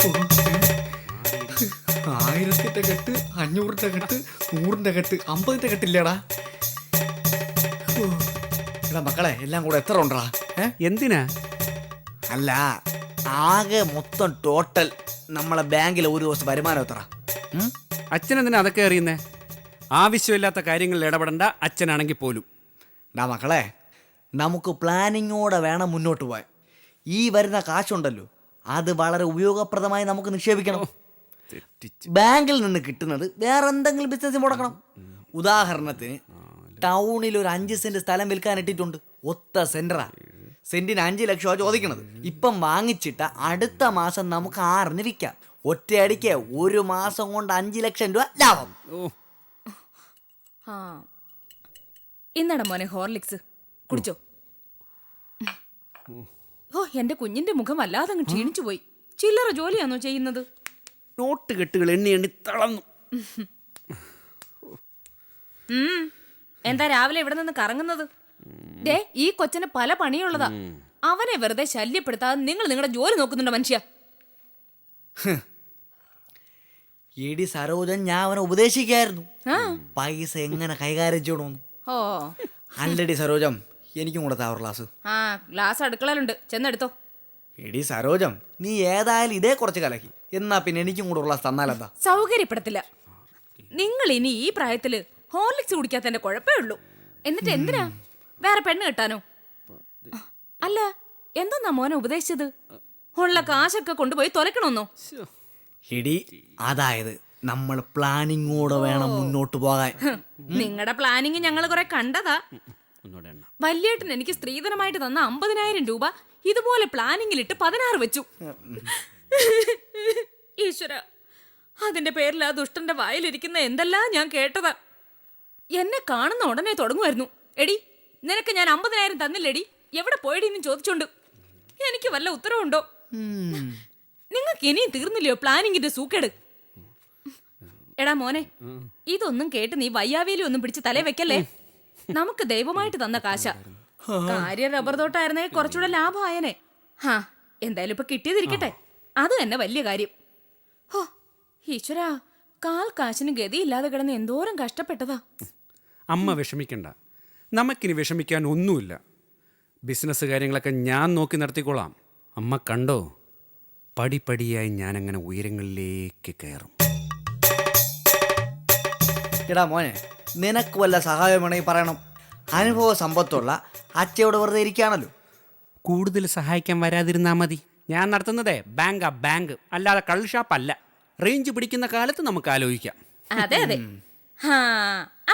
1000-ന്റെ കെട്ട്, 500-ന്റെ കെട്ട്, 100-ന്റെ കെട്ട്, 50-ന്റെ കെട്ടില്ലേടാ. എടാ മക്കളെ, എല്ലാം കൂടെ എത്ര ഉണ്ടടാ? എന്തിനാ? അല്ല, ആകെ മൊത്തം ടോട്ടൽ നമ്മളെ ബാങ്കിലെ ഒരു ദിവസം വരുമാനം എത്ര? അച്ഛനെന്തിനാ അതൊക്കെ അറിയുന്നേ? ആവശ്യമില്ലാത്ത കാര്യങ്ങളിൽ ഇടപെടണ്ട അച്ഛനാണെങ്കിൽ പോലും. ഡാ മക്കളെ, നമുക്ക് പ്ലാനിങ്ങോടെ വേണം മുന്നോട്ട് പോകാൻ. ഈ വരുന്ന കാശുണ്ടല്ലോ, അത് വളരെ ഉപയോഗപ്രദമായി നമുക്ക് നിക്ഷേപിക്കണം. ബാങ്കിൽ നിന്ന് കിട്ടുന്നത് വേറെ എന്തെങ്കിലും ബിസിനസ് മുടക്കണം. ഉദാഹരണത്തിന് ടൗണിൽ ഒരു 5 സെന്റ് സ്ഥലം വിൽക്കാൻ ഇട്ടിട്ടുണ്ട്. ഒത്ത സെന്ററാ. സെന്റിന് 5 ലക്ഷമാണ് ചോദിക്കണത്. ഇപ്പം വാങ്ങിച്ചിട്ട അടുത്ത മാസം നമുക്ക് 6-ന് വിൽക്കാം. ഒറ്റയടിക്ക് ഒരു മാസം കൊണ്ട് 5 ലക്ഷം രൂപ ലാഭം. ഇന്നടാ മോനെ ഹോർലിക്സ് കുടിച്ചോ. ഓ, എന്റെ കുഞ്ഞിന്റെ മുഖം വല്ലാതെ അങ്ങ് ക്ഷീണിച്ചു പോയി. ചില്ലറ ജോലിയാണോ ചെയ്യുന്നത്? നോട്ട് കെട്ടുകൾ എണ്ണി എണ്ണി തളർന്നു. എന്താ രാവിലെ ഇവിടെ നിന്ന് കറങ്ങുന്നത്? ദേ, ഈ കൊച്ചന് പല പണിയുള്ളതാ. അവനെ വെറുതെ ശല്യപ്പെടുത്താതെ നിങ്ങൾ നിങ്ങളുടെ ജോലി നോക്കുന്നുണ്ടോ മനുഷ്യ? എടി സരോജൻ, ഞാൻ അവനെ ഉപദേശിക്കായിരുന്നു പൈസ എങ്ങനെ കൈകാര്യം ചെയ്യണമെന്ന്. ഓ അല്ലടി സരോജം, എനിക്കും കൂടെ താവർ ഗ്ലാസ്. ഗ്ലാസ് അടുക്കളയിലുണ്ട്, ചെന്നെടുത്തോ. എടി സരോജം, നീ ഏതായാലും ഇതേ കുറച്ച് കലക്കി, എന്നാ പിന്നെ എനിക്കും കൂടെ ഗ്ലാസ് തന്നാലെന്താ? സൗകര്യപ്പെടത്തില്ല. നിങ്ങൾ ഇനി ഈ പ്രായത്തില് ഹോർലിക്സ് കുടിക്കാത്തതിന്റെ കുഴപ്പമേ ഉള്ളൂ. എന്നിട്ട് എന്തിനാ വേറെ പെണ്ണ് കെട്ടാനോ? അല്ല, എന്താ മോനെ ഉപദേശിച്ചത്? ഉള്ള കാശൊക്കെ കൊണ്ടുപോയി തൊലക്കണമെന്നോ? എടി, അതായത് നമ്മൾ പ്ലാനിങ്ങോടെ വേണം മുന്നോട്ട് പോകാൻ. നിങ്ങളുടെ പ്ലാനിങ് ഞങ്ങൾ കുറെ കണ്ടതാ. വല്യേട്ടൻ എനിക്ക് സ്ത്രീധനമായിട്ട് തന്ന 50,000 രൂപ ഇതുപോലെ പ്ലാനിങ്ങിലിട്ട് 16 വെച്ചു. ഈശ്വര, അതിന്റെ പേരിൽ ആ ദുഷ്ടന്റെ വായിലിരിക്കുന്ന എന്തെല്ലാം ഞാൻ കേട്ടതാ. എന്നെ കാണുന്ന ഉടനെ തുടങ്ങുമായിരുന്നു, എടി നിനക്ക് ഞാൻ 50,000 തന്നില്ലേടി, എവിടെ പോയടിന്ന് ചോദിച്ചോണ്ട്. എനിക്ക് വല്ല ഉത്തരവുണ്ടോ? നിങ്ങൾക്ക് ഇനിയും തീർന്നില്ലയോ പ്ലാനിങ്ങിന്റെ സൂക്കേട്? എടാ മോനെ, ഇതൊന്നും കേട്ട് നീ വയ്യാവേലി ഒന്നും പിടിച്ച് തലേ വെക്കല്ലേ. നമുക്ക് ദൈവമായിട്ട് തന്ന കാശ. കാര്യം റബ്ബർ തോട്ടായിരുന്നേ കുറച്ചുകൂടെ ലാഭമായനെ. എന്തായാലും ഇപ്പൊ കിട്ടിയതിരിക്കട്ടെ, അത് തന്നെ വലിയ കാര്യം. ഹോ ഈശ്വരാ, കാൽ കാശിന് ഗതിയില്ലാതെ കിടന്ന് എന്തോരം കഷ്ടപ്പെട്ടതാ. അമ്മ വിഷമിക്കണ്ട, നമുക്കിനി വിഷമിക്കാൻ ഒന്നുമില്ല. ബിസിനസ് കാര്യങ്ങളൊക്കെ ഞാൻ നോക്കി നടത്തിക്കോളാം. അമ്മ കണ്ടോ, പടിപടിയായി ഞാനങ്ങനെ ഉയരങ്ങളിലേക്ക് കയറും. എടാ മോനെ, നിനക്ക് വല്ല സഹായം വേണമെങ്കിൽ പറയണം. അനുഭവ സമ്പത്തുള്ള അച്ഛയോട് വെറുതെ ഇരിക്കുകയാണല്ലോ. കൂടുതൽ സഹായിക്കാൻ വരാതിരുന്നാ മതി. ഞാൻ നടത്തുന്നതേ ബാങ്ക്, അല്ലാതെ കള്ള് ഷാപ്പല്ല. റേഞ്ച് പിടിക്കുന്ന കാലത്ത് നമുക്ക് ആലോചിക്കാം. അതെ അതെ,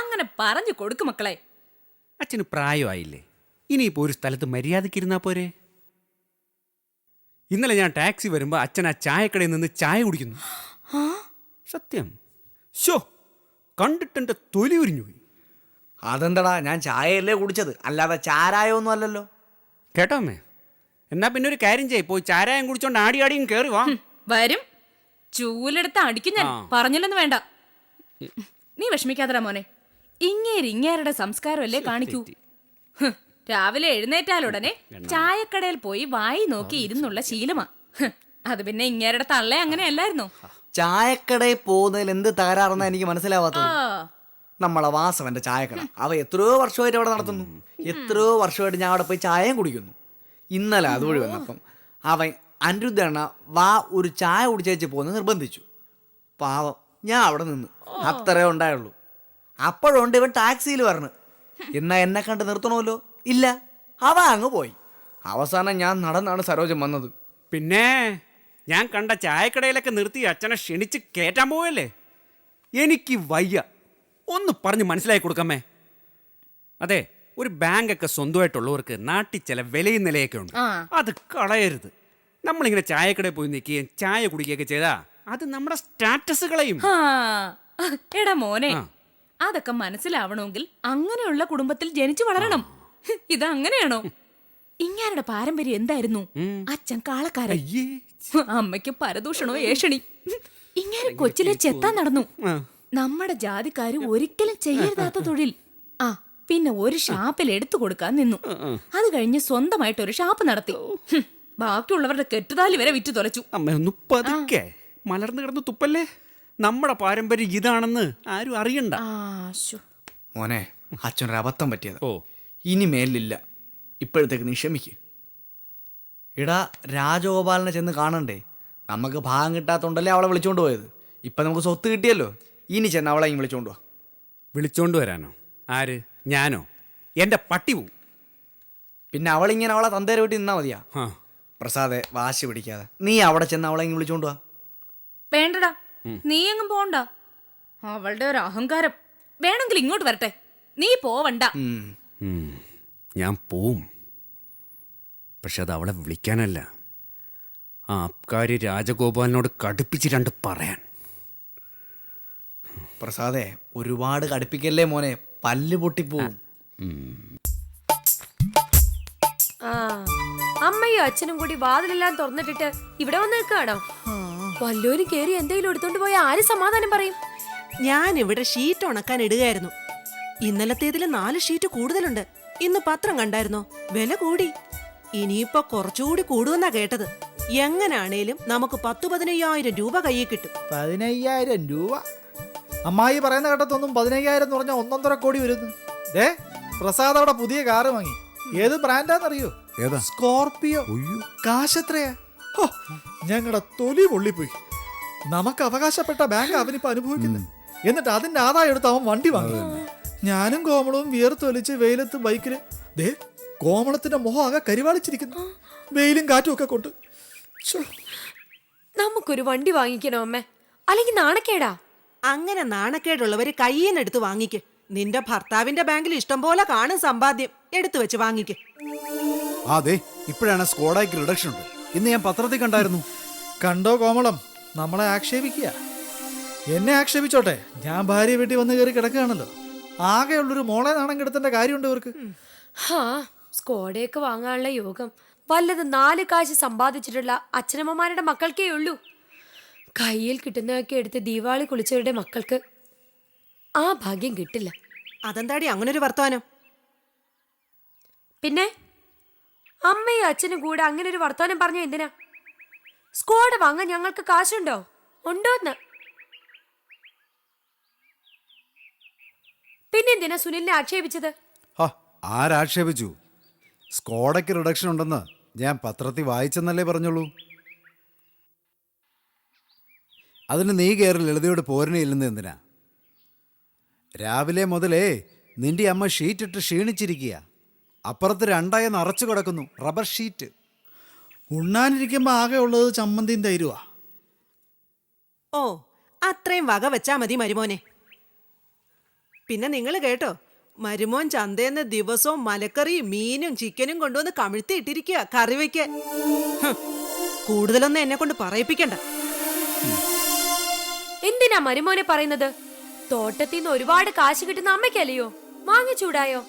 അങ്ങനെ പറഞ്ഞു കൊടുക്കും മക്കളെ. അച്ഛന് പ്രായമായില്ലേ, ഇനിയിപ്പോൾ ഒരു സ്ഥലത്ത് മര്യാദക്കിരുന്നാ പോരെ. ഇന്നലെ ഞാൻ ടാക്സി വരുമ്പോൾ അച്ഛൻ ആ ചായക്കടയിൽ നിന്ന് ചായ കുടിക്കുന്നു. സത്യം, ഷോ കണ്ടിട്ടെൻ്റെ തൊലി ഉരിഞ്ഞു പോയി. അതെന്തടാ, ഞാൻ ചായയല്ലേ കുടിച്ചത്, അല്ലാതെ ചാരായൊന്നും അല്ലല്ലോ. കേട്ടോ അമ്മേ, എന്നാ പിന്നെ ഒരു കാര്യം ചെയ്യ്, പോയി ചാരായം കുടിച്ചോണ്ട് ആടിയും കയറി വാ. വരും, ചൂലെടുത്ത് അടിക്കും ഞാൻ, പറഞ്ഞില്ലെന്ന് വേണ്ട. നീ വിഷമിക്കാതടാ മോനെ, ഇങ്ങേരുടെ സംസ്കാരമല്ലേ കാണിക്കൂ. രാവിലെ എഴുന്നേറ്റാലുടനെ ചായക്കടയിൽ പോയി വായി നോക്കി ഇരുന്നുള്ള ശീലമാ. അത് പിന്നെ ഇങ്ങേരുടെ തള്ളേ അങ്ങനെയല്ലായിരുന്നോ? ചായക്കടയിൽ പോകുന്നതിൽ എന്ത് തകരാറെന്നാ എനിക്ക് മനസ്സിലാവാത്തത്. നമ്മളെ വാസവന്റെ ചായക്കട, അവ എത്രയോ വർഷമായിട്ട് അവിടെ നടത്തുന്നു. എത്രയോ വർഷമായിട്ട് ഞാൻ അവിടെ പോയി ചായയും കുടിക്കുന്നു. ഇന്നലെ അതുവഴി വന്നപ്പം അവൻ അനിരുദ്ധണ്ണ വാ ഒരു ചായ കുടിച്ചേച്ച് പോകുന്ന നിർബന്ധിച്ചു. പാവം, ഞാൻ അവിടെ നിന്ന് അത്രേ ഉണ്ടായുള്ളൂ. അപ്പോഴുണ്ട് ഇവൻ ടാക്സിയിൽ വരണം. എന്നാ എന്നെ കണ്ട് നിർത്തണമല്ലോ, ഇല്ല, അവ അങ്ങ് പോയി. അവസാനം ഞാൻ നടന്നാണ് സരോജം വന്നത്. പിന്നെ ഞാൻ കണ്ട ചായക്കടയിലൊക്കെ നിർത്തി അച്ഛനെ ക്ഷണിച്ച് കയറ്റാൻ പോവല്ലേ. എനിക്ക് വയ്യ, ഒന്ന് പറഞ്ഞ് മനസ്സിലാക്കി കൊടുക്കാമേ. അതെ, ഒരു ബാങ്കൊക്കെ സ്വന്തമായിട്ടുള്ളവർക്ക് നാട്ടിൽ ചില വിലയും നിലയൊക്കെ ഉണ്ട്, അത് കളയരുത്. നമ്മളിങ്ങനെ ചായക്കടയിൽ പോയി നിൽക്കുകയും ചായ കുടിക്കുകയൊക്കെ ചെയ്താ അത് നമ്മുടെ സ്റ്റാറ്റസ് കളയും. എടാ മോനെ, അതൊക്കെ മനസ്സിലാവണമെങ്കിൽ അങ്ങനെയുള്ള കുടുംബത്തിൽ ജനിച്ചു വളരണം. ഇതങ്ങനെയാണോ? ഇങ്ങാരുടെ പാരമ്പര്യം എന്തായിരുന്നു? അച്ഛൻ കാളക്കാരൻ, അമ്മയ്ക്ക് പരദൂഷണോ ഏഷണി. ഇങ്ങനെ കൊച്ചിലെ ചെത്താൻ നടന്നു. നമ്മുടെ ജാതിക്കാര് ഒരിക്കലും ചെയ്യരുതാത്ത തൊഴിൽ. പിന്നെ ഒരു ഷാപ്പിൽ എടുത്തു കൊടുക്കാൻ നിന്നു. അത് കഴിഞ്ഞ് സ്വന്തമായിട്ട് ഒരു ഷാപ്പ് നടത്തി. ബാക്കിയുള്ളവരുടെ കെട്ടുതാലി വരെ വിറ്റ് തുലച്ചു. അമ്മ ഒന്ന് പതുക്കെ, മലർന്നു കിടന്ന് തുപ്പല്ലേ. നമ്മുടെ പാരമ്പര്യം ഇതാണെന്ന് ആരും അറിയണ്ട. മോനെ, അച്ഛനൊരു അബദ്ധം പറ്റിയത്. ഓ, ഇനി മേലില്ല. ഇപ്പോഴത്തേക്ക് നീ ക്ഷമിക്ക്. എടാ, രാജഗോപാലിനെ ചെന്ന് കാണണ്ടേ? നമുക്ക് ഭാഗം കിട്ടാത്തോണ്ടല്ലേ അവളെ വിളിച്ചോണ്ട് പോയത്. ഇപ്പം നമുക്ക് സ്വത്ത് കിട്ടിയല്ലോ, ഇനി ചെന്ന് അവളെ ഇങ്ങ് വിളിച്ചോണ്ട് പോവാ. വിളിച്ചോണ്ട് വരാനോ? ആര്? ഞാനോ? എൻ്റെ പട്ടി പോവും. പിന്നെ അവളിങ്ങനെ അവളെ തന്തേരെ വീട്ടിൽ നിന്നാ മതിയാ? ആ, പ്രസാദെ, വാശി പിടിക്കാതെ നീ അവിടെ ചെന്ന് അവളെ ഇങ്ങ് വിളിച്ചോണ്ട് പോവാ. വേണ്ടടാ, നീ എങ്ങും പോണ്ട. അവളുടെ ഒരു അഹങ്കാരം. വേണമെങ്കിൽ ഇങ്ങോട്ട് വരട്ടെ, നീ പോവണ്ട. ഞാൻ പോവും. പക്ഷെ അത് അവളെ വിളിക്കാനല്ല, ആ അബ്കാരി രാജഗോപാലിനോട് കടുപ്പിച്ച് രണ്ട് പറയാൻ. പ്രസാദെ, ഒരുപാട് കടുപ്പിക്കല്ലേ മോനെ, പല്ല് പൊട്ടിപ്പോവും. അമ്മയും അച്ഛനും കൂടി വാതിലെല്ലാം തുറന്നിട്ടിട്ട് ഇവിടെ വന്ന് നിൽക്കുകയാണോ? വല്ലോരും കേറി എന്തെങ്കിലും എടുത്തോണ്ട് പോയ ആര് സമാധാനം പറയും? ഞാൻ ഇവിടെ ഷീറ്റ് ഉണക്കാൻ ഇടുകയായിരുന്നു. ഇന്നലത്തേതില് 4 ഷീറ്റ് കൂടുതലുണ്ട്. ഇന്ന് പത്രം കണ്ടായിരുന്നോ? വില കൂടി. ഇനിയിപ്പോ കുറച്ചുകൂടി കൂടുമെന്നാ കേട്ടത്. എങ്ങനാണേലും നമുക്ക് 10-15,000 രൂപ കയ്യിൽ കിട്ടും. 15,000 രൂപ? അമ്മായി പറയുന്ന കേട്ടതൊന്നും 15,000 എന്ന് പറഞ്ഞാൽ 1.5 കോടി വരുന്നു. പ്രസാദ് അവിടെ പുതിയ കാറ് വാങ്ങി. ഏത് ബ്രാൻഡാന്നറിയോ? ഏതാ? സ്കോർപിയോ. കാശെത്രയാ? ഞങ്ങളുടെ തൊലി പൊള്ളിപ്പോയി. നമുക്ക് അവകാശപ്പെട്ട ബാങ്ക് അവനിപ്പോ അനുഭവിക്കുന്നത്. എന്നിട്ട് അതിന്റെ ആദായം എടുത്ത് അവൻ വണ്ടി വാങ്ങി. ഞാനും കോമളവും വിയർത്തൊലിച്ച് വെയിലത്ത് ബൈക്കില്. കോമളത്തിന്റെ മുഖം ആകെ കരിവാളിച്ചിരിക്കുന്നു, വെയിലും കാറ്റും ഒക്കെ കൊണ്ട്. നമുക്കൊരു വണ്ടി വാങ്ങിക്കണോ അമ്മേ? അല്ലെങ്കിൽ നാണക്കേടാ? അങ്ങനെ നാണക്കേടുള്ളവര് കയ്യിന്നെടുത്ത് വാങ്ങിക്ക്. നിന്റെ ഭർത്താവിന്റെ ബാങ്കിൽ ഇഷ്ടം പോലെ കാണും സമ്പാദ്യം. എടുത്തു വെച്ച് വാങ്ങിക്ക്. അതെ, ഇപ്പോഴാണ് സ്കോഡയ്ക്ക് റിഡക്ഷൻ ഉണ്ട്. ഇന്ന് ഞാൻ പത്രത്തിൽ കണ്ടായിരുന്നു. കണ്ടോ കോമളം, നമ്മളെ ആക്ഷേപിക്കുക. എന്നെ ആക്ഷേപിച്ചോട്ടെ, ഞാൻ ഭാര്യ വീട്ടിൽ വന്ന് കയറി കിടക്കുകയാണല്ലോ. ആകെയുള്ളൊരു മോളെ നാണം കെടുത്തേണ്ട കാര്യമുണ്ട് ഇവർക്ക്. ഹാ, സ്കോഡയൊക്കെ വാങ്ങാനുള്ള യോഗം വല്ലത് 4 കാശ് സമ്പാദിച്ചിട്ടുള്ള അച്ഛനമ്മമാരുടെ മക്കൾക്കേ ഉള്ളൂ. കയ്യിൽ കിട്ടുന്നതൊക്കെ എടുത്ത് ദീപാവളി കുളിച്ചവരുടെ മക്കൾക്ക് ആ ഭാഗ്യം കിട്ടില്ല. അതെന്താടി അങ്ങനൊരു വർത്തമാനം? പിന്നെ അമ്മയും അച്ഛനും കൂടെ അങ്ങനെ ഒരു വർത്തമാനം പറഞ്ഞ എന്തിനാ? സ്കോഡ വാങ്ങാൻ ഞങ്ങൾക്ക് കാശുണ്ടോ? ഉണ്ടോന്ന്? പിന്നെന്തിനാ സുനിലിനെ ആക്ഷേപിച്ചത്? ആരാക്ഷേപിച്ചു? സ്കോഡയ്ക്ക് റിഡക്ഷൻ ഉണ്ടെന്ന് ഞാൻ പത്രത്തിൽ വായിച്ചെന്നല്ലേ പറഞ്ഞുള്ളൂ. അതിന് നീ കയറി ലളിതയോട് പോരണില്ലെന്ന് എന്തിനാ? രാവിലെ മുതലേ നിന്റെ അമ്മ ഷീറ്റിട്ട് ക്ഷീണിച്ചിരിക്കുക. അപ്പുറത്ത് 2 നിറച്ചു കിടക്കുന്നു, റബ്ബർ ഷീറ്റ്. ഉണ്ണാനിരിക്കുമ്പോ ആകെ ഉള്ളത് ചമ്മന്തിയും തൈരുവാ. ഓ, അത്രയും വക വെച്ചാ മതി മരുമോനെ. പിന്നെ നിങ്ങൾ കേട്ടോ, മരുമോൻ ചന്തേന്ന് ദിവസവും മലക്കറിയും മീനും ചിക്കനും കൊണ്ടുവന്ന് കമിഴ്ത്തി ഇട്ടിരിക്കുക കറി വയ്ക്കാൻ. കൂടുതലൊന്നും എന്നെ കൊണ്ട് പറയിപ്പിക്കണ്ട. എന്തിനാ മരുമോനെ പറയുന്നത്? തോട്ടത്തിൽ നിന്ന് ഒരുപാട് കാശ് കിട്ടുന്ന അമ്മയ്ക്കല്ലയോ? വാങ്ങിച്ചൂടായോ?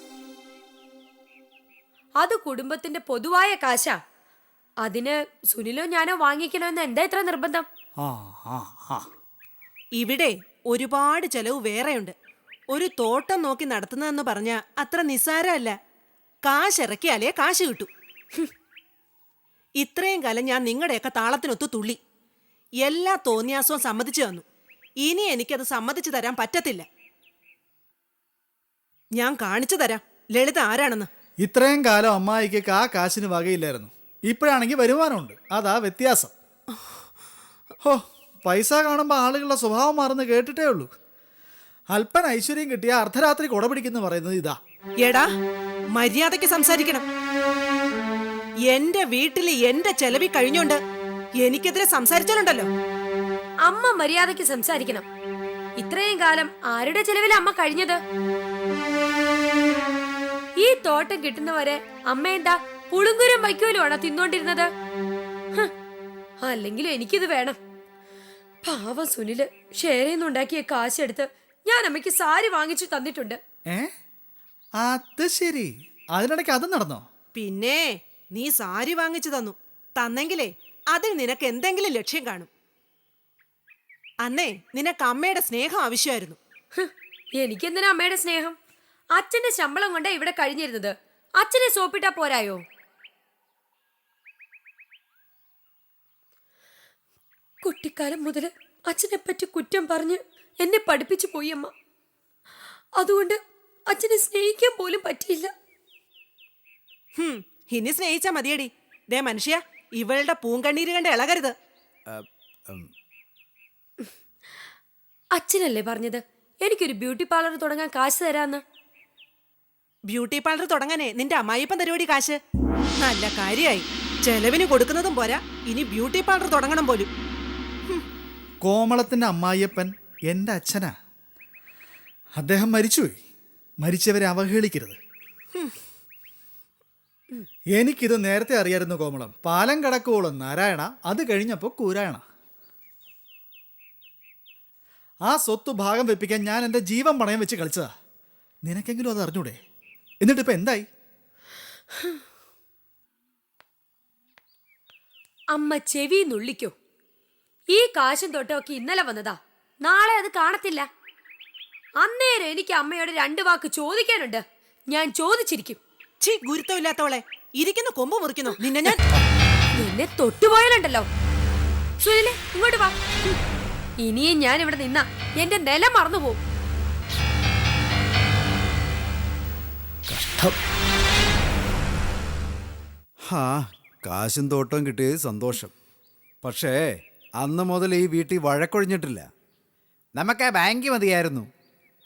അത് കുടുംബത്തിന്റെ പൊതുവായ കാശാ. അതിന് സുനിലോ ഞാനോ വാങ്ങിക്കണമെന്ന് എന്താ ഇത്ര നിർബന്ധം? ഇവിടെ ഒരുപാട് ചെലവ് വേറെയുണ്ട്. ഒരു തോട്ടം നോക്കി നടത്തുന്നതെന്ന് പറഞ്ഞാ അത്ര നിസ്സാരമല്ല. കാശിറക്കിയാലേ കാശ് കിട്ടൂ. ഇത്രയും കാലം ഞാൻ നിങ്ങളുടെയൊക്കെ താളത്തിനൊത്തു തുള്ളി. എല്ലാ തോന്നിയാസവും സമ്മതിച്ചു തന്നു. ഇനി എനിക്കത് സമ്മതിച്ചു തരാൻ പറ്റത്തില്ല. ഞാൻ കാണിച്ചു തരാം ലളിത ആരാണെന്ന്. ഇത്രയും കാലം അമ്മായിക്ക് ആ കാശിന് വകയില്ലായിരുന്നു. ഇപ്പോഴാണെങ്കിൽ വരുമാനമുണ്ട്, അതാ വ്യത്യാസം. ഹോ, പൈസ കാണുമ്പോൾ ആളുകളുടെ സ്വഭാവം മാറുന്ന കേട്ടിട്ടേ ഉള്ളൂ. അല്പൻ ഐശ്വര്യം കിട്ടിയ അർദ്ധരാത്രി കൊട പിടിക്കുന്നു പറയുന്നത് ഇതാ. എടാ, മര്യാദയ്ക്ക് സംസാരിക്കണം. എന്റെ വീട്ടില് എന്റെ ചെലവി കഴിഞ്ഞോണ്ട് എനിക്കെതിരെ സംസാരിച്ചാലുണ്ടല്ലോ. അമ്മ മര്യാദയ്ക്ക് സംസാരിക്കണം. ഇത്രയും കാലം ആരുടെ ചെലവിൽ അമ്മ കഴിഞ്ഞത്? ഈ തോട്ടം കിട്ടുന്നവരെ അമ്മ എന്താ പുളുങ്കുരും വയ്ക്കോലും ആണോ തിന്നോണ്ടിരുന്നത്? അല്ലെങ്കിലും എനിക്കിത് വേണം. പാവം സുനില് ഷെയറിന്നുണ്ടാക്കിയ കാശെടുത്ത് ഞാൻ അമ്മയ്ക്ക് സാരി വാങ്ങിച്ചു തന്നിട്ടുണ്ട്. അത് ശരി, അതിനിടയ്ക്ക് അത് നടന്നോ? പിന്നെ നീ സാരി വാങ്ങിച്ചു തന്നെങ്കിലേ അതിൽ നിനക്ക് എന്തെങ്കിലും ലക്ഷ്യം കാണും. അന്നേ നിനക്ക് അമ്മയുടെ സ്നേഹം ആവശ്യമായിരുന്നു. എനിക്കെന്തിനാ അമ്മയുടെ സ്നേഹം? അച്ഛന്റെ ശമ്പളം കൊണ്ടാ ഇവിടെ കഴിഞ്ഞിരുന്നത്. അച്ഛനെ സോപ്പിട്ടാ പോരായോ? കുട്ടിക്കാലം മുതൽ അച്ഛനെ പറ്റി കുറ്റം പറഞ്ഞ് എന്നെ പഠിപ്പിച്ചു പോയി അമ്മ. അതുകൊണ്ട് അച്ഛനെ സ്നേഹിക്കാൻ പോലും പറ്റിയില്ല. ഇനി സ്നേഹിച്ചാ മതിയടി. ദേ മനുഷ്യ, ഇവളുടെ പൂങ്കണ്ണീര് കണ്ട് ഇളകരുത്. അച്ഛനല്ലേ പറഞ്ഞത് എനിക്കൊരു ബ്യൂട്ടി പാർലർ തുടങ്ങാൻ കാശ് തരാന്ന്? ബ്യൂട്ടി പാർലർ തുടങ്ങാനേ നിന്റെ അമ്മായിപ്പം തരുവടി കാശ്. നല്ല കാര്യായി. ചെലവിന് കൊടുക്കുന്നതും പോരാ, ഇനി ബ്യൂട്ടി പാർലർ തുടങ്ങണം പോലും. കോമളത്തിന്റെ അമ്മായിയപ്പൻ എൻ്റെ അച്ഛനാ. അദ്ദേഹം മരിച്ചുപോയി. മരിച്ചവരെ അവഹേളിക്കരുത്. എനിക്കിത് നേരത്തെ അറിയായിരുന്നു കോമളം. പാലം കടക്കോളം നാരായണ, അത് കഴിഞ്ഞപ്പോൾ കൂരായണ. ആ സ്വത്ത് ഭാഗം വെപ്പിക്കാൻ ഞാൻ എൻ്റെ ജീവൻ പണയം വെച്ച് കളിച്ചതാ. നിനക്കെങ്കിലും അത് അറിഞ്ഞൂടെ? എന്നിട്ടിപ്പോൾ എന്തായി? അമ്മ ചെവി നുള്ളിക്കോ. ഈ കാശും തൊട്ടൊക്കെ ഇന്നലെ വന്നതാ, നാളെ അത് കാണത്തില്ല. അന്നേരം എനിക്ക് അമ്മയോട് 2 വാക്ക് ചോദിക്കാനുണ്ട്. ഞാൻ ചോദിച്ചിരിക്കും. ഛീ, ഗുരുത്വമില്ലാത്തവളെ, ഇരിക്കുന്നു കൊമ്പ് മുറിക്കുന്നു നിന്നെ ഞാൻ. എന്നെ തൊട്ടുപോയാലുണ്ടല്ലോ. സുനിലെ, ഇങ്ങോട്ട് വാ. ഇനിയും ഞാൻ ഇവിടെ നിന്നാ എന്റെ നില മറന്നു പോവും. ഹാ, കാശും തോട്ടവും കിട്ടിയത് സന്തോഷം. പക്ഷേ അന്ന് മുതൽ ഈ വീട്ടിൽ വഴക്കൊഴിഞ്ഞിട്ടില്ല. നമുക്ക് ആ ബാങ്ക് മതിയായിരുന്നു.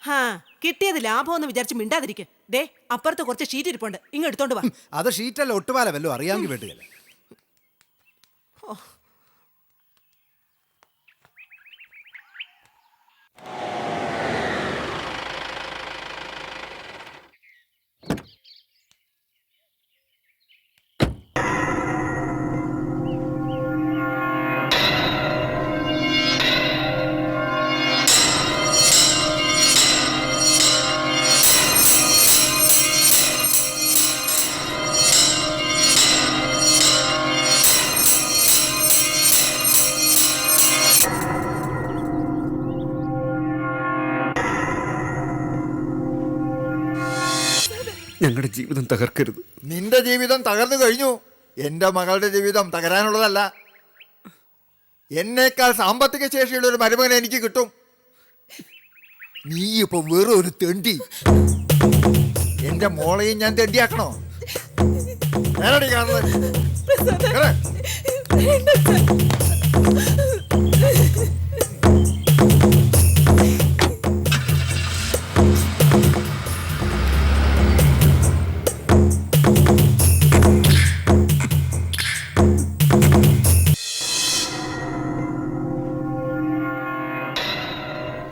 ഹാ, കിട്ടിയത് ലാഭമെന്ന് വിചാരിച്ച് മിണ്ടാതിരിക്കെ. ദേ അപ്പുറത്ത് കുറച്ച് ഷീറ്റ് ഇരിപ്പുണ്ട്, ഇങ്ങ് എടുത്തോണ്ട് വാ. അത് ഷീറ്റല്ല, ഒട്ടുപാല വല്ലോ അറിയാമെങ്കിൽ വേട്ടുകയല്ല. ഞങ്ങളുടെ ജീവിതം തകർക്കരുത്. നിന്റെ ജീവിതം തകർന്നു കഴിഞ്ഞു. എൻ്റെ മകളുടെ ജീവിതം തകരാനുള്ളതല്ല. എന്നേക്കാൾ സാമ്പത്തിക ശേഷിയുള്ള ഒരു മരുമകനെ എനിക്ക് കിട്ടും. നീ ഇപ്പൊ വെറും ഒരു തെണ്ടി. എന്റെ മോളെയും ഞാൻ തെണ്ടിയാക്കണോ? നേരടി കാണുന്നത്. കേറ്.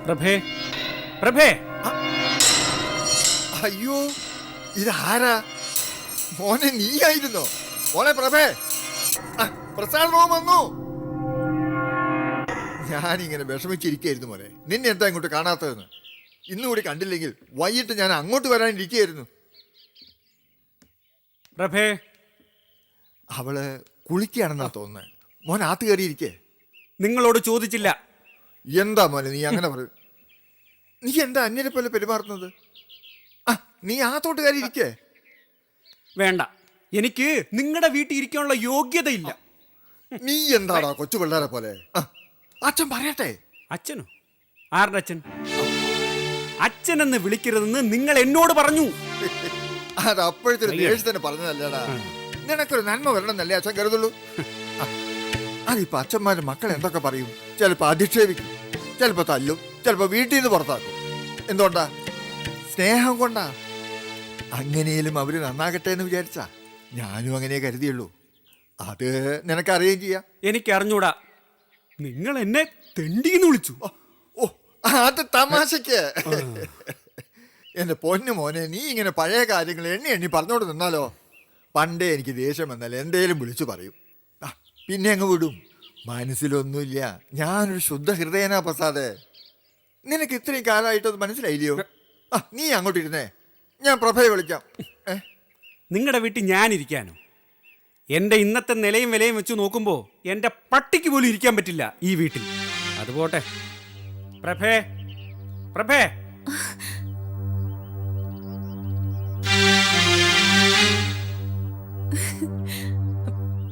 പ്രഭേ, പ്രഭേ. അയ്യോ, ഇതാരാ? മോനെ നീയായിരുന്നോ? മോനെ പ്രഭേ, പ്രസാദ് റോം വന്നു. ഞാനിങ്ങനെ വിഷമിച്ചിരിക്കുകയായിരുന്നു മോനെ. നിന്നെ എന്താ ഇങ്ങോട്ട് കാണാത്തതെന്ന്. ഇന്നുകൂടി കണ്ടില്ലെങ്കിൽ വൈകിട്ട് ഞാൻ അങ്ങോട്ട് വരാനിരിക്കുകയായിരുന്നു. പ്രഭേ, അവള് കുളിക്കുകയാണെന്നാ തോന്നുന്നത്. മോൻ ആത്ത് കയറിയിരിക്കേ. നിങ്ങളോട് ചോദിച്ചില്ല. എന്താ മോനെ നീ അങ്ങനെ പറയും? നീ എന്താ അന്യരെ പോലെ പെരുമാറുന്നത്? നീ ആത്തോട്ട് കയറിയിരിക്കേ. വേണ്ട, എനിക്ക് നിങ്ങളുടെ വീട്ടിൽ ഇരിക്കാനുള്ള യോഗ്യതയില്ല. നീ എന്താടാ കൊച്ചു പിള്ളേരെ പോലെ? അച്ഛൻ പറയട്ടെ. അച്ഛനോ? ആരുടെ അച്ഛൻ? അച്ഛനെന്ന് വിളിക്കരുതെന്ന് നിങ്ങൾ എന്നോട് പറഞ്ഞു. അത് അപ്പോഴത്തെ ദേഷ്യത്തിന് പറഞ്ഞതല്ലേടാ. നിനക്കൊരു നന്മ വരണമെന്നല്ലേ അച്ഛൻ കരുതുള്ളൂ. അതിപ്പോ അച്ഛന്മാരും മക്കൾ എന്തൊക്കെ പറയും? ചിലപ്പോ അധിക്ഷേപിക്കും, ചിലപ്പോ തല്ലും, ചിലപ്പോ വീട്ടിൽ നിന്ന് പുറത്താക്കും. എന്തുകൊണ്ടാ? സ്നേഹം കൊണ്ടാ. അങ്ങനെയും അവര് നന്നാകട്ടെ എന്ന് വിചാരിച്ചാ. ഞാനും അങ്ങനെ കരുതിയുള്ളൂ. അത് നിനക്കറിയുകയും ചെയ്യാം. എനിക്കറിഞ്ഞൂടാ. നിങ്ങൾ എന്നെ തെണ്ടിന്ന് വിളിച്ചു. ഓ, അത് തമാശക്ക്. എന്റെ പൊന്നു മോനെ, നീ ഇങ്ങനെ പഴയ കാര്യങ്ങൾ എണ്ണി എണ്ണി പറഞ്ഞോണ്ട് നിന്നാലോ? പണ്ടേ എനിക്ക് ദേഷ്യം വന്നാൽ എന്തേലും വിളിച്ചു പറയും, പിന്നെ അങ്ങ് വിടും. മനസ്സിലൊന്നുമില്ല. ഞാനൊരു ശുദ്ധ ഹൃദയനാ പ്രസാദേ. നിനക്ക് ഇത്രയും കാലമായിട്ടത് മനസ്സിലായില്ലയോ? നീ അങ്ങോട്ട് ഇരുന്നേ, ഞാൻ പ്രഭയെ വിളിക്കാം. നിങ്ങളുടെ വീട്ടിൽ ഞാനിരിക്കാനോ? എൻ്റെ ഇന്നത്തെ നിലയും വിലയും വെച്ച് നോക്കുമ്പോൾ എൻ്റെ പട്ടിക്ക് പോലും ഇരിക്കാൻ പറ്റില്ല ഈ വീട്ടിൽ. അതുപോട്ടെ. പ്രഭേ, പ്രഭേ.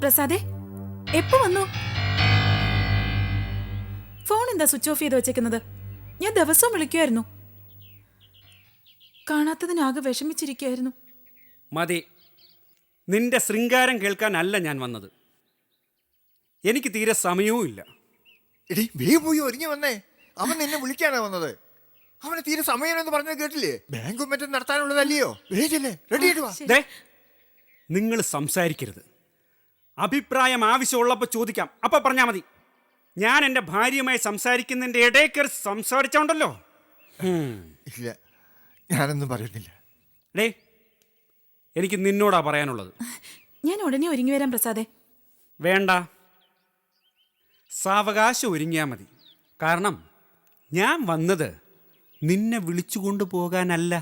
പ്രസാദേ, എപ്പോ വന്നു? എന്താ സ്വിച്ച് ഓഫ് ചെയ്ത് വെച്ചേക്കുന്നത്? ഞാൻ ദിവസവും വിളിക്കുമായിരുന്നു. കാണാത്തതിനാകെ വിഷമിച്ചിരിക്കുകയായിരുന്നു. മതി, നിന്റെ ശൃംഗാരം കേൾക്കാനല്ല ഞാൻ വന്നത്. എനിക്ക് തീരെ സമയവും ഇല്ല. എടി വേഗം പോയി ഒരുങ്ങി വന്നേ. അവൻ നിന്നെ വിളിക്കാനാ വന്നത്. അവന് തീരെ സമയമെന്ന് പറഞ്ഞത് കേട്ടില്ലേ? ബാങ്കും മറ്റും നടത്താനുള്ളതല്ലയോ? വേഗല്ലേ, റെഡി ആയിട്ട് വാ. ദേ, നിങ്ങൾ സംസാരിക്കരുത്. അഭിപ്രായം ആവശ്യമുള്ളപ്പോൾ ചോദിക്കാം, അപ്പം പറഞ്ഞാൽ മതി. ഞാൻ എൻ്റെ ഭാര്യയുമായി സംസാരിക്കുന്നതിൻ്റെ ഇടയ്ക്ക് സംസാരിച്ചോണ്ടല്ലോ. ഇല്ല, ഞാനൊന്നും പറയുന്നില്ല. ഡേ, എനിക്ക് നിന്നോടാ പറയാനുള്ളത്. ഞാൻ ഉടനെ ഒരുങ്ങി വരാം പ്രസാദേ. വേണ്ട, സാവകാശം ഒരുങ്ങിയാൽ മതി. കാരണം ഞാൻ വന്നത് നിന്നെ വിളിച്ചുകൊണ്ടു പോകാനല്ല.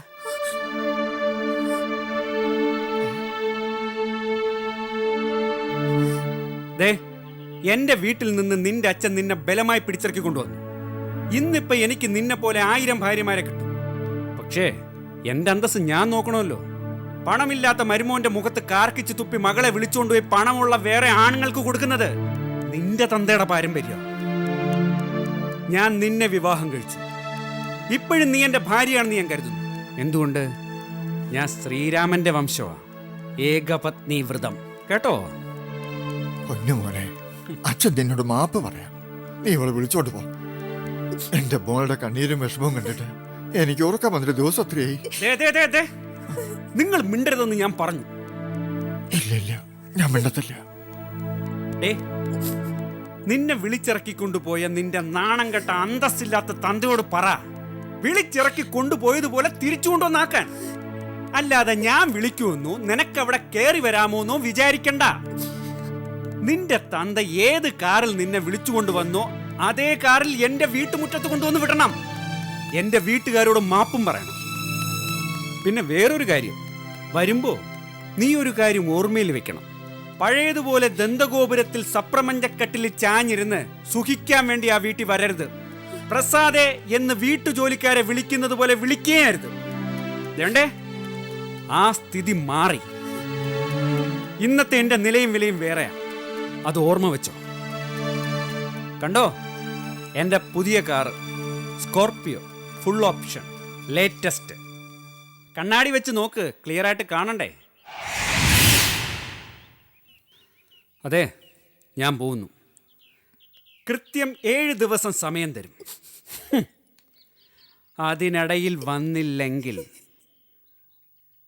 ദേ, എന്റെ വീട്ടിൽ നിന്ന് നിന്റെ അച്ഛൻ നിന്നെ ബലമായി പിടിച്ചിറക്കി കൊണ്ടുവന്നു. ഇന്നിപ്പോ എനിക്ക് നിന്നെ പോലെ 1000 ഭാര്യമാരെ കിട്ടും. പക്ഷേ എന്റെ അന്തസ്സ് ഞാൻ നോക്കണമല്ലോ. പണമില്ലാത്ത മരുമോന്റെ മുഖത്ത് കാർക്കിച്ച് തുപ്പി മകളെ വിളിച്ചുകൊണ്ടുപോയി പണമുള്ള വേറെ ആണുങ്ങൾക്ക് കൊടുക്കുന്നത് നിന്റെ തന്തയുടെ പാരമ്പര്യം. ഞാൻ നിന്നെ വിവാഹം കഴിച്ചു. ഇപ്പോഴും നീ എന്റെ ഭാര്യയാണെന്ന് ഞാൻ കരുതുന്നു. എന്തുകൊണ്ട്? ഞാൻ ശ്രീരാമന്റെ വംശമാ. ഏകപത്നി വ്രതം. കേട്ടോ? പൊന്നുമോനെ, അച്ഛൻ നിന്നോട് മാപ്പ് പറയാം. നീ ഇവളെ വിളിച്ചോണ്ട് പോ. എന്റെ മോളുടെ കണ്ണീരും വിഷമവും കണ്ടിട്ട് എനിക്ക് ഉറക്കം വന്നിട്ട് ദിവസം ഒത്തിരിയായി. നിങ്ങൾ മിണ്ടരുതെന്ന് ഞാൻ പറഞ്ഞു. ഇല്ല, ഞാൻ മിണ്ടത്തില്ല. നിന്നെ വിളിച്ചിറക്കിക്കൊണ്ടുപോയ നിന്റെ നാണം കെട്ട അന്തസ്സില്ലാത്ത തന്തയോട് പറ, വിളിച്ചിറക്കി കൊണ്ടുപോയതുപോലെ തിരിച്ചു കൊണ്ടുവന്നാക്കാൻ. അല്ലാതെ ഞാൻ വിളിക്കുമെന്നോ നിനക്കവിടെ കയറി വരാമോന്നോ വിചാരിക്കണ്ട. നിന്റെ തന്ത ഏത് കാറിൽ നിന്നെ വിളിച്ചു കൊണ്ടുവന്നോ അതേ കാറിൽ എന്റെ വീട്ടുമുറ്റത്ത് കൊണ്ടുവന്ന് വിടണം. എന്റെ വീട്ടുകാരോട് മാപ്പും പറയണം. പിന്നെ വേറൊരു കാര്യം, വരുമ്പോ നീ ഒരു കാര്യം ഓർമ്മയിൽ വെക്കണം. പഴയതുപോലെ ദന്തഗോപുരത്തിൽ സപ്രമഞ്ചക്കട്ടിൽ ചാഞ്ഞിരുന്ന് സുഖിക്കാൻ വേണ്ടി ആ വീട്ടിൽ വരരുത്. പ്രസാദേ എന്ന് വീട്ടുജോലിക്കാരെ വിളിക്കുന്നത് പോലെ വിളിക്കുകയായിരുന്നു. വേണ്ടേ? ആ സ്ഥിതി മാറി. ഇന്നത്തെ എന്റെ നിലയും വിലയും വേറെയാ. അത് ഓർമ്മ വെച്ചോ. കണ്ടോ എന്റെ പുതിയ car Scorpio, full option, latest. കണ്ണാടി വെച്ച് നോക്ക്, ക്ലിയർ ആയിട്ട് കാണണ്ടേ? അതെ, ഞാൻ പോകുന്നു. കൃത്യം 7 ദിവസം സമയം തരും. അതിനിടയിൽ വന്നില്ലെങ്കിൽ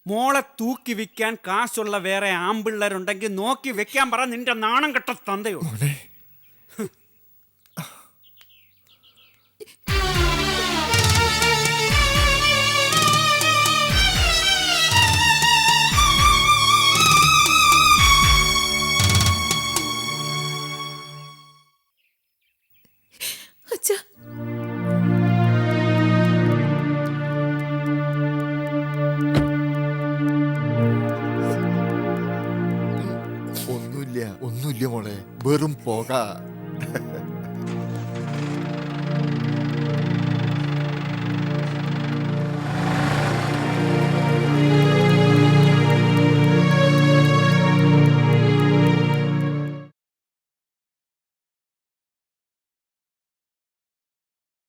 മോളെ തൂക്കി വിൽക്കാൻ കാശുള്ള വേറെ ആമ്പിള്ളേരുണ്ടെങ്കിൽ നോക്കി വെക്കാൻ പറ നിന്റെ നാണം കെട്ട തന്തയോ. അച്ഛാ, ഒന്നുമില്ല മോളെ, വെറും പോക.